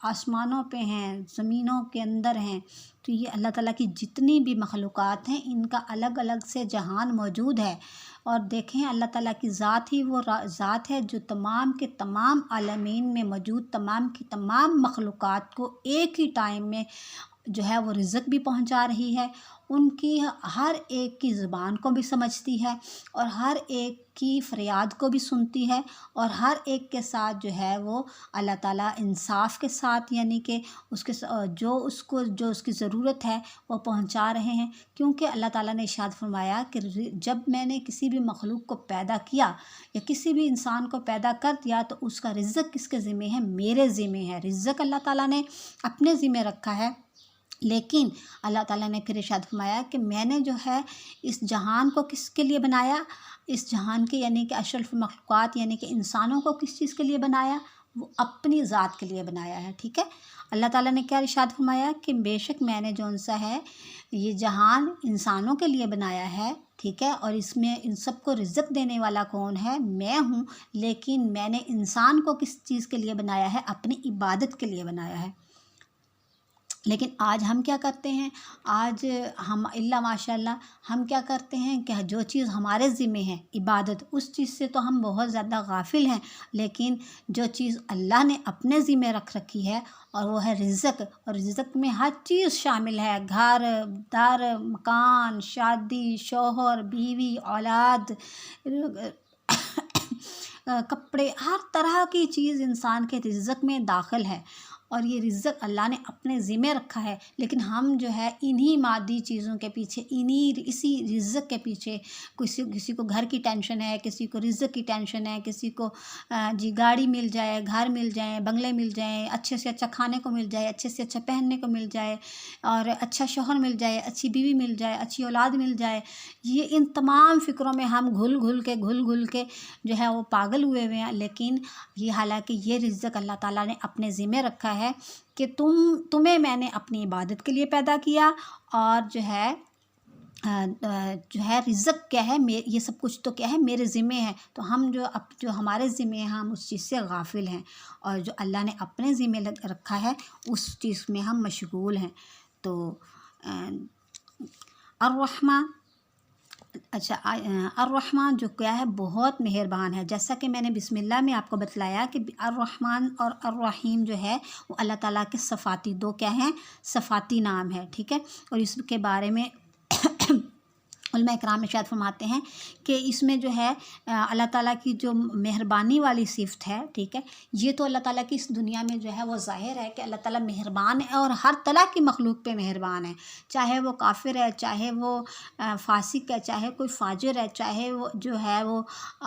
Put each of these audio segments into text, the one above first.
آسمانوں پہ ہیں، زمینوں کے اندر ہیں، تو یہ اللہ تعالیٰ کی جتنی بھی مخلوقات ہیں ان کا الگ الگ سے جہان موجود ہے۔ اور دیکھیں اللہ تعالیٰ کی ذات ہی وہ ذات ہے جو تمام کے تمام عالمین میں موجود تمام کی تمام مخلوقات کو ایک ہی ٹائم میں جو ہے وہ رزق بھی پہنچا رہی ہے، ان کی ہر ایک کی زبان کو بھی سمجھتی ہے، اور ہر ایک کی فریاد کو بھی سنتی ہے، اور ہر ایک کے ساتھ جو ہے وہ اللہ تعالیٰ انصاف کے ساتھ، یعنی کہ اس کے جو اس کی ضرورت ہے وہ پہنچا رہے ہیں، کیونکہ اللہ تعالیٰ نے ارشاد فرمایا کہ جب میں نے کسی بھی مخلوق کو پیدا کیا یا کسی بھی انسان کو پیدا کر دیا تو اس کا رزق کس کے ذمہ ہے؟ میرے ذمہ ہے۔ رزق اللہ تعالیٰ نے اپنے ذمہ رکھا ہے، لیکن اللہ تعالیٰ نے پھر ارشاد فرمایا کہ میں نے جو ہے اس جہان کو کس کے لیے بنایا؟ اس جہان کے یعنی کہ اشرف مخلوقات یعنی کہ انسانوں کو کس چیز کے لیے بنایا؟ وہ اپنی ذات کے لیے بنایا ہے، ٹھیک ہے۔ اللہ تعالیٰ نے کیا ارشاد فرمایا کہ بے شک میں نے جون سا ہے یہ جہان انسانوں کے لیے بنایا ہے، ٹھیک ہے، اور اس میں ان سب کو رزق دینے والا کون ہے؟ میں ہوں، لیکن میں نے انسان کو کس چیز کے لیے بنایا ہے؟ اپنی عبادت کے لیے بنایا ہے۔ لیکن آج ہم کیا کرتے ہیں؟ آج ہم اللہ ماشاء اللہ ہم کیا کرتے ہیں کہ جو چیز ہمارے ذمہ ہے عبادت، اس چیز سے تو ہم بہت زیادہ غافل ہیں، لیکن جو چیز اللہ نے اپنے ذمہ رکھ رکھی ہے اور وہ ہے رزق، اور رزق میں ہر چیز شامل ہے، گھر در مکان، شادی، شوہر بیوی، اولاد، کپڑے، ہر طرح کی چیز انسان کے رزق میں داخل ہے، اور یہ رزق اللہ نے اپنے ذمہ رکھا ہے، لیکن ہم جو ہے انہی مادی چیزوں کے پیچھے، اسی رزق کے پیچھے، کسی کو گھر کی ٹینشن ہے، کسی کو رزق کی ٹینشن ہے، کسی کو جی گاڑی مل جائے، گھر مل جائیں، بنگلے مل جائیں، اچھے سے اچھا کھانے کو مل جائے، اچھے سے اچھا پہننے کو مل جائے، اور اچھا شوہر مل جائے، اچھی بیوی مل جائے، اچھی اولاد مل جائے، یہ ان تمام فکروں میں ہم گھل گھل کے جو ہے وہ پاگل ہوئے ہوئے ہیں، لیکن یہ حالانکہ یہ رزق اللہ تعالیٰ نے اپنے ذمہ رکھا ہے کہ تمہیں میں نے اپنی عبادت کے لیے پیدا کیا، اور جو ہے رزق کیا ہے؟ یہ سب کچھ تو کیا ہے؟ میرے ذمہ ہے، تو ہم جو ہمارے ذمہ ہیں ہم اس چیز سے غافل ہیں، اور جو اللہ نے اپنے ذمہ رکھا ہے اس چیز میں ہم مشغول ہیں۔ تو الرحمن، اچھا الرحمن جو کیا ہے؟ بہت مہربان ہے، جیسا کہ میں نے بسم اللہ میں آپ کو بتلایا کہ الرحمن اور الرحیم جو ہے وہ اللہ تعالیٰ کے صفاتی دو کیا ہیں؟ صفاتی نام ہے، ٹھیک ہے، اور اس کے بارے میں علماء اکرام ارشاد فرماتے ہیں کہ اس میں جو ہے اللہ تعالیٰ کی جو مہربانی والی صفت ہے، ٹھیک ہے، یہ تو اللہ تعالیٰ کی اس دنیا میں جو ہے وہ ظاہر ہے کہ اللہ تعالیٰ مہربان ہے اور ہر طرح کی مخلوق پہ مہربان ہے، چاہے وہ کافر ہے، چاہے وہ فاسق ہے، چاہے کوئی فاجر ہے، چاہے وہ جو ہے وہ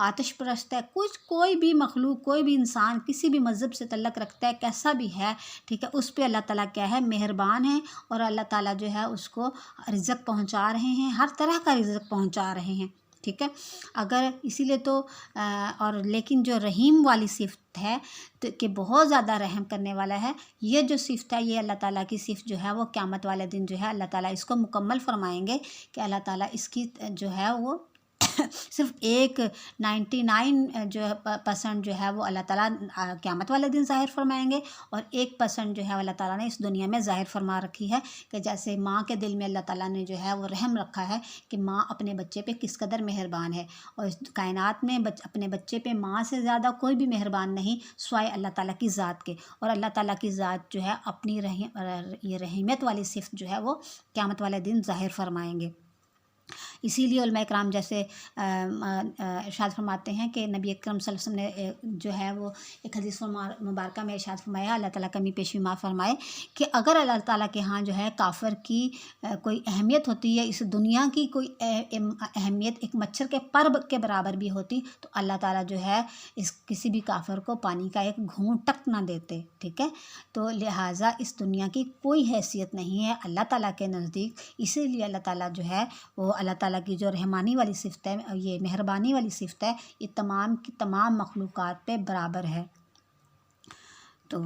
آتش پرست ہے، کوئی بھی مخلوق، کوئی بھی انسان کسی بھی مذہب سے تعلق رکھتا ہے، کیسا بھی ہے، ٹھیک ہے، اس پہ اللہ تعالیٰ کیا ہے؟ مہربان ہے، اور اللہ تعالیٰ جو ہے اس کو رزق پہنچا رہے ہیں، ہر طرح کا رزق پہنچا رہے ہیں، ٹھیک ہے۔ اگر اسی لیے تو اور لیکن جو رحیم والی صفت ہے کہ بہت زیادہ رحم کرنے والا ہے، یہ جو صفت ہے یہ اللہ تعالیٰ کی صفت جو ہے وہ قیامت والے دن جو ہے اللہ تعالیٰ اس کو مکمل فرمائیں گے کہ اللہ تعالیٰ اس کی جو ہے وہ صرف 99 جو % جو ہے وہ اللہ تعالیٰ قیامت والے دن ظاہر فرمائیں گے، اور 1% جو ہے اللہ تعالیٰ نے اس دنیا میں ظاہر فرما رکھی ہے، کہ جیسے ماں کے دل میں اللہ تعالیٰ نے جو ہے وہ رحم رکھا ہے کہ ماں اپنے بچے پہ کس قدر مہربان ہے، اور اس کائنات میں اپنے بچے پہ ماں سے زیادہ کوئی بھی مہربان نہیں سوائے اللہ تعالیٰ کی ذات کے، اور اللہ تعالیٰ کی ذات جو ہے اپنی یہ رحیمیت والی صفت جو ہے وہ قیامت والے دن ظاہر فرمائیں گے۔ اسی لیے علماء اکرام جیسے ارشاد فرماتے ہیں کہ نبی اکرم صلی اللہ علیہ وسلم نے جو ہے وہ ایک حدیث مبارکہ میں ارشاد فرمایا، اللہ تعالیٰ کمی پیشی معاف فرمائے، کہ اگر اللہ تعالیٰ کے ہاں جو ہے کافر کی کوئی اہمیت ہوتی ہے، اس دنیا کی کوئی اہمیت ایک مچھر کے پر کے برابر بھی ہوتی، تو اللہ تعالیٰ جو ہے کسی بھی کافر کو پانی کا ایک گھونٹ تک نہ دیتے، ٹھیک ہے۔ تو لہٰذا اس دنیا کی کوئی حیثیت نہیں ہے اللہ تعالیٰ کے نزدیک، اسی لیے اللہ تعالیٰ جو ہے وہ اللہ تعالیٰ کی جو رحمانی والی صفت ہے، یہ مہربانی والی صفت ہے، یہ تمام کی تمام مخلوقات پہ برابر ہے۔ تو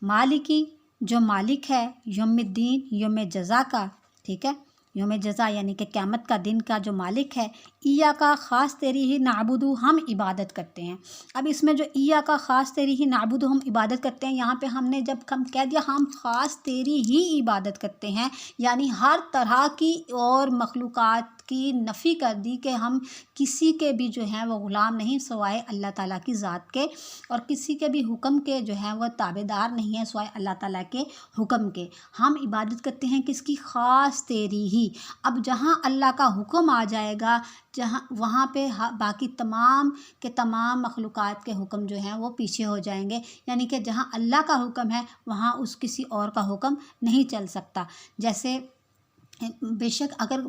مالکی جو مالک ہے، یوم الدین یوم جزا کا، ٹھیک ہے، یوم جزا یعنی کہ قیامت کا دن کا جو مالک ہے، ایّا کا خاص تیری ہی نعبدو ہم عبادت کرتے ہیں۔ اب اس میں جو ایّا کا خاص تیری ہی نعبدو ہم عبادت کرتے ہیں، یہاں پہ ہم نے جب ہم کہہ دیا ہم خاص تیری ہی عبادت کرتے ہیں، یعنی ہر طرح کی اور مخلوقات کی نفی کر دی کہ ہم کسی کے بھی جو ہیں وہ غلام نہیں سوائے اللہ تعالیٰ کی ذات کے، اور کسی کے بھی حکم کے جو ہیں وہ تابع دار نہیں ہیں سوائے اللہ تعالیٰ کے حکم کے۔ ہم عبادت کرتے ہیں کس کی؟ خاص تیری ہی۔ اب جہاں اللہ کا حکم آ جائے گا جہاں وہاں پہ باقی تمام کے تمام مخلوقات کے حکم جو ہیں وہ پیچھے ہو جائیں گے، یعنی کہ جہاں اللہ کا حکم ہے وہاں اس کسی اور کا حکم نہیں چل سکتا۔ جیسے بے شک اگر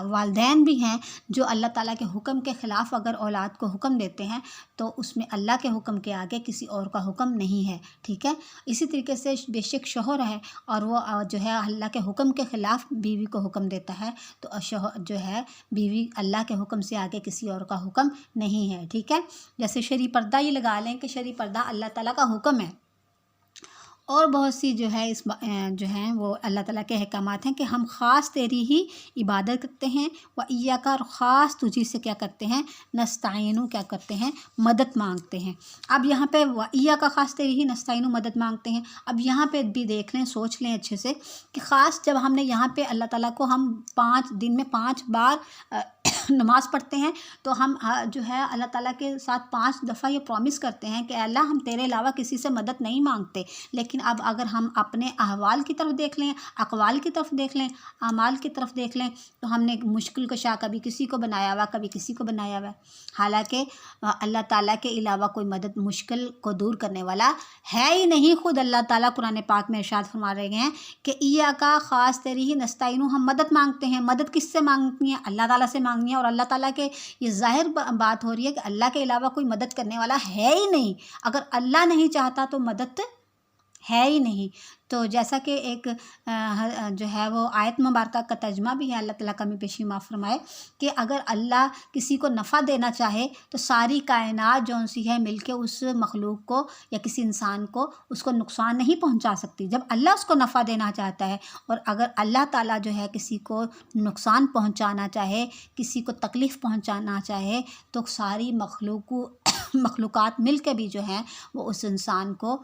والدین بھی ہیں جو اللہ تعالیٰ کے حکم کے خلاف اگر اولاد کو حکم دیتے ہیں تو اس میں اللہ کے حکم کے آگے کسی اور کا حکم نہیں ہے، ٹھیک ہے۔ اسی طریقے سے بے شک شوہر ہے اور وہ جو ہے اللہ کے حکم کے خلاف بیوی کو حکم دیتا ہے تو شوہر جو ہے بیوی اللہ کے حکم سے آگے کسی اور کا حکم نہیں ہے، ٹھیک ہے۔ جیسے شرعی پردہ ہی لگا لیں کہ شرعی پردہ اللہ تعالیٰ کا حکم ہے، اور بہت سی جو ہے جو ہیں وہ اللہ تعالیٰ کے احکامات ہیں کہ ہم خاص تیری ہی عبادت کرتے ہیں، و ایاک، اور خاص تجھی سے کیا کرتے ہیں؟ نستعین، کیا کرتے ہیں؟ مدد مانگتے ہیں۔ اب یہاں پہ و ایاک خاص تیری ہی نستعین مدد مانگتے ہیں، اب یہاں پہ بھی دیکھ لیں، سوچ لیں اچھے سے کہ خاص جب ہم نے یہاں پہ اللہ تعالیٰ کو ہم 5 دن میں 5 بار نماز پڑھتے ہیں تو ہم جو ہے اللہ تعالیٰ کے ساتھ 5 دفعہ یہ پرومس کرتے ہیں کہ اللہ ہم تیرے علاوہ کسی سے مدد نہیں مانگتے، لیکن اب اگر ہم اپنے احوال کی طرف دیکھ لیں، اقوال کی طرف دیکھ لیں، اعمال کی طرف دیکھ لیں تو ہم نے مشکل کشا کبھی کسی کو بنایا ہوا، کبھی کسی کو بنایا ہوا، حالانکہ اللہ تعالیٰ کے علاوہ کوئی مدد مشکل کو دور کرنے والا ہے ہی نہیں۔ خود اللہ تعالیٰ قرآن پاک میں ارشاد فرما رہے ہیں کہ ایاک خاص تیری ہی نستعین، ہم مدد مانگتے ہیں۔ مدد کس سے مانگنی ہے؟ اللہ تعالیٰ سے مانگنی ہے، اور اللہ تعالیٰ کے یہ ظاہر بات ہو رہی ہے کہ اللہ کے علاوہ کوئی مدد کرنے والا ہے ہی نہیں، اگر اللہ نہیں چاہتا تو مدد ہے ہی نہیں۔ تو جیسا کہ ایک جو ہے وہ آیت مبارکہ کا ترجمہ بھی ہے، اللہ تعالیٰ کا میں پیشی معاف فرمائے، کہ اگر اللہ کسی کو نفع دینا چاہے تو ساری کائنات جون سی ہے مل کے اس مخلوق کو یا کسی انسان کو اس کو نقصان نہیں پہنچا سکتی جب اللہ اس کو نفع دینا چاہتا ہے، اور اگر اللہ تعالیٰ جو ہے کسی کو نقصان پہنچانا چاہے، کسی کو تکلیف پہنچانا چاہے تو ساری مخلوقات مل کے بھی جو ہیں وہ اس انسان کو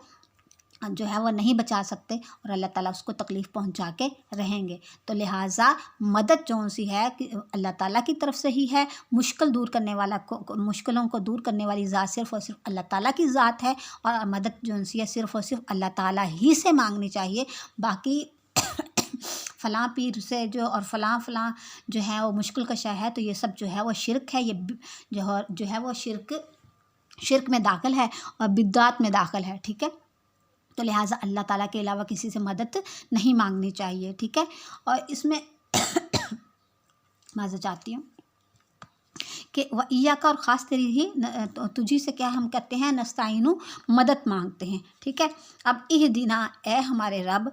جو ہے وہ نہیں بچا سکتے، اور اللہ تعالیٰ اس کو تکلیف پہنچا کے رہیں گے۔ تو لہٰذا مدد جون سی ہے کہ اللہ تعالیٰ کی طرف سے ہی ہے، مشکلوں کو دور کرنے والی ذات صرف اور صرف اللہ تعالیٰ کی ذات ہے، اور مدد جون سی ہے صرف اور صرف اللہ تعالیٰ ہی سے مانگنی چاہیے۔ باقی فلاں پیر سے اور فلاں جو ہے وہ مشکل کشا ہے تو یہ سب جو ہے وہ شرک ہے، یہ جو ہے وہ شرک میں داخل ہے اور بدعات میں داخل ہے، ٹھیک ہے۔ تو لہٰذا اللہ تعالیٰ کے علاوہ کسی سے مدد نہیں مانگنی چاہیے، ٹھیک ہے۔ اور اس میں معذرت چاہتی ہوں کہ و ایاک، اور خاص تیری ہی تجھی سے کیا ہم کرتے ہیں؟ نستعین، مدد مانگتے ہیں، ٹھیک ہے۔ اب اہدنا، اے ہمارے رب،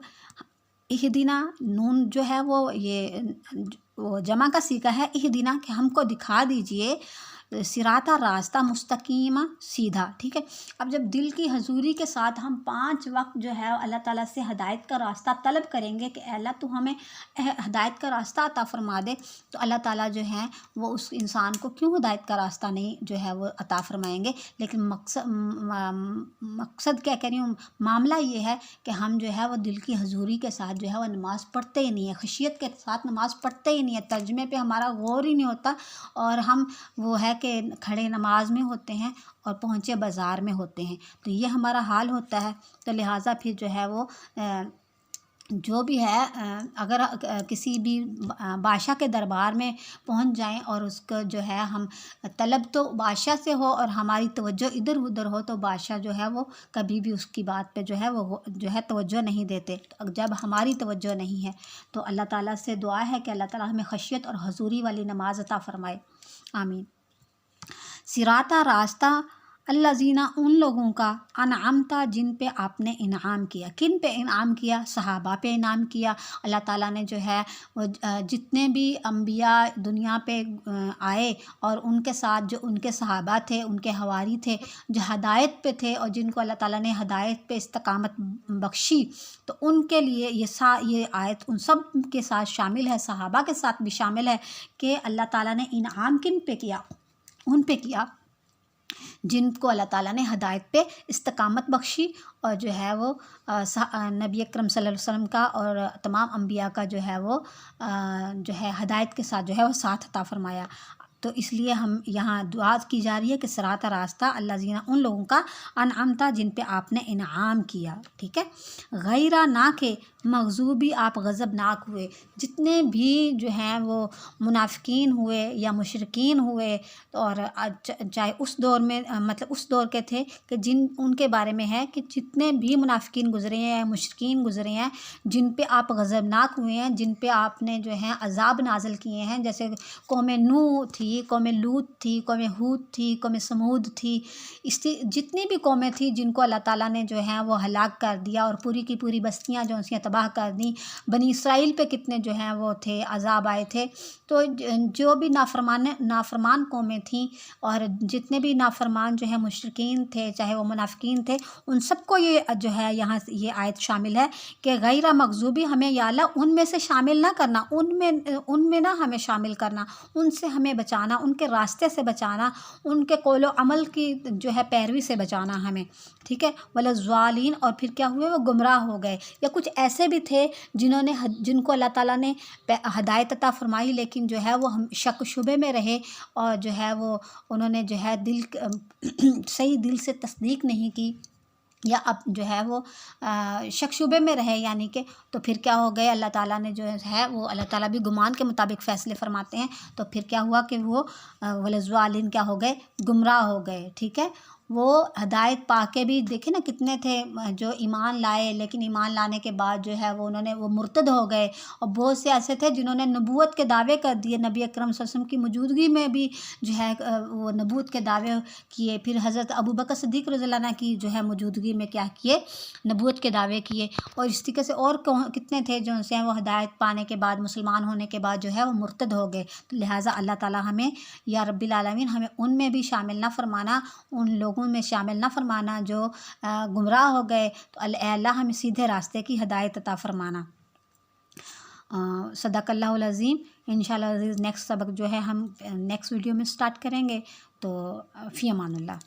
اہدنا نون جو ہے وہ جمع کا صیغہ ہے، اہدنا کہ ہم کو دکھا دیجئے، صراط، راستہ مستقیمہ، سیدھا، ٹھیک ہے۔ اب جب دل کی حضوری کے ساتھ ہم 5 وقت جو ہے اللہ تعالیٰ سے ہدایت کا راستہ طلب کریں گے کہ اے اللہ تو ہمیں ہدایت کا راستہ عطا فرما دے، تو اللہ تعالیٰ جو ہے وہ اس انسان کو کیوں ہدایت کا راستہ نہیں جو ہے وہ عطا فرمائیں گے، لیکن مقصد کیا کہہ رہی ہوں، معاملہ یہ ہے کہ ہم جو ہے وہ دل کی حضوری کے ساتھ جو ہے وہ نماز پڑھتے ہی نہیں ہے، خشیت کے ساتھ نماز پڑھتے ہی نہیں ہے، ترجمے پہ ہمارا غور ہی نہیں ہوتا، اور ہم وہ ہے کہ کھڑے نماز میں ہوتے ہیں اور پہنچے بازار میں ہوتے ہیں، تو یہ ہمارا حال ہوتا ہے۔ تو لہٰذا پھر جو ہے وہ جو بھی ہے اگر کسی بھی بادشاہ کے دربار میں پہنچ جائیں اور اس کو جو ہے ہم طلب تو بادشاہ سے ہو اور ہماری توجہ ادھر ادھر ہو تو بادشاہ جو ہے وہ کبھی بھی اس کی بات پہ جو ہے توجہ نہیں دیتے۔ جب ہماری توجہ نہیں ہے تو اللہ تعالیٰ سے دعا ہے کہ اللہ تعالیٰ ہمیں خشیت اور حضوری والی نماز عطا فرمائے، آمین۔ صراط، راستہ الذین ان لوگوں کا انعمتا جن پہ آپ نے انعام کیا. کن پہ انعام کیا؟ صحابہ پہ انعام کیا. اللہ تعالیٰ نے جو ہے وہ جتنے بھی انبیاء دنیا پہ آئے اور ان کے ساتھ جو ان کے صحابہ تھے، ان کے حواری تھے جو ہدایت پہ تھے اور جن کو اللہ تعالیٰ نے ہدایت پہ استقامت بخشی، تو ان کے لیے یہ آیت ان سب کے ساتھ شامل ہے، صحابہ کے ساتھ بھی شامل ہے کہ اللہ تعالیٰ نے انعام کن پہ کیا؟ ان پہ کیا جن کو اللہ تعالیٰ نے ہدایت پہ استقامت بخشی اور جو ہے وہ نبی اکرم صلی اللہ علیہ وسلم کا اور تمام انبیاء کا جو ہے وہ جو ہے ہدایت کے ساتھ جو ہے وہ ساتھ عطا فرمایا. تو اس لیے ہم یہاں دعا کی جا رہی ہے کہ صراط راستہ الذین ان لوگوں کا انعمتا جن پہ آپ نے انعام کیا. ٹھیک ہے، غیرہ نہ کہ مغضوبی آپ غضب ناک ہوئے. جتنے بھی جو ہیں وہ منافقین ہوئے یا مشرکین ہوئے اور چاہے اس دور میں مطلب اس دور کے تھے کہ جن ان کے بارے میں ہے کہ جتنے بھی منافقین گزرے ہیں، مشرکین گزرے ہیں، جن پہ آپ غضبناک ہوئے ہیں، جن پہ آپ نے جو ہے عذاب نازل کیے ہیں، جیسے قوم نوح تھی، قوم لوط تھی، قوم ہود تھی، قوم سمود تھی، جتنی بھی قومیں تھیں جن کو اللہ تعالیٰ نے جو ہے وہ ہلاک کر دیا اور پوری کی پوری بستیاں جو ہیں تباہ کر دیں. بنی اسرائیل پہ کتنے جو ہیں وہ تھے، عذاب آئے تھے. تو جو بھی نافرمان قومیں تھیں اور جتنے بھی نافرمان جو ہے مشرکین تھے، چاہے وہ منافقین تھے، ان سب کو یہ جو ہے یہاں یہ آیت شامل ہے کہ غیر مغضوبی ہمیں یا اللہ ان میں سے شامل نہ کرنا، ان میں نہ ہمیں شامل کرنا، ان سے ہمیں بچانا، ان کے راستے سے بچانا، ان کے قول و عمل کی جو ہے پیروی سے بچانا ہمیں. ٹھیک ہے، وَلَضَّالِينَ اور پھر کیا ہوئے؟ وہ گمراہ ہو گئے. یا کچھ ایسے بھی تھے جن کو اللہ تعالیٰ نے ہدایت عطا فرمائی لیکن جو ہے وہ ہم شک شبے میں رہے اور جو ہے وہ انہوں نے جو ہے صحیح دل سے تصدیق نہیں کی، یا اب جو ہے وہ شک شبے میں رہے، یعنی کہ تو پھر کیا ہو گئے؟ اللہ تعالیٰ نے جو ہے وہ اللہ تعالیٰ بھی گمان کے مطابق فیصلے فرماتے ہیں. تو پھر کیا ہوا کہ وہ وَلَضَّالِينَ کیا ہو گئے؟ گمراہ ہو گئے. ٹھیک ہے، وہ ہدایت پا کے بھی دیکھیں نا کتنے تھے جو ایمان لائے، لیکن ایمان لانے کے بعد جو ہے وہ انہوں نے وہ مرتد ہو گئے. اور بہت سے ایسے تھے جنہوں نے نبوت کے دعوے کر دیے، نبی اکرم صلی اللہ علیہ وسلم کی موجودگی میں بھی جو ہے وہ نبوت کے دعوے کیے. پھر حضرت ابوبکر صدیق رضی اللہ عنہ کی جو ہے موجودگی میں کیا کیے؟ نبوت کے دعوے کیے. اور اس طریقے سے اور کتنے تھے جو سے وہ ہدایت پانے کے بعد، مسلمان ہونے کے بعد جو ہے وہ مرتد ہو گئے. تو لہٰذا اللہ تعالیٰ ہمیں یا رب العالمین ہمیں ان میں بھی شامل نہ فرمانا، ان لوگوں میں شامل نہ فرمانا جو گمراہ ہو گئے. تو اے اللہ ہمیں سیدھے راستے کی ہدایت عطا فرمانا. صدق اللہ العظیم. انشاءاللہ عزیز نیکسٹ سبق جو ہے ہم نیکسٹ ویڈیو میں سٹارٹ کریں گے. تو فی امان اللہ.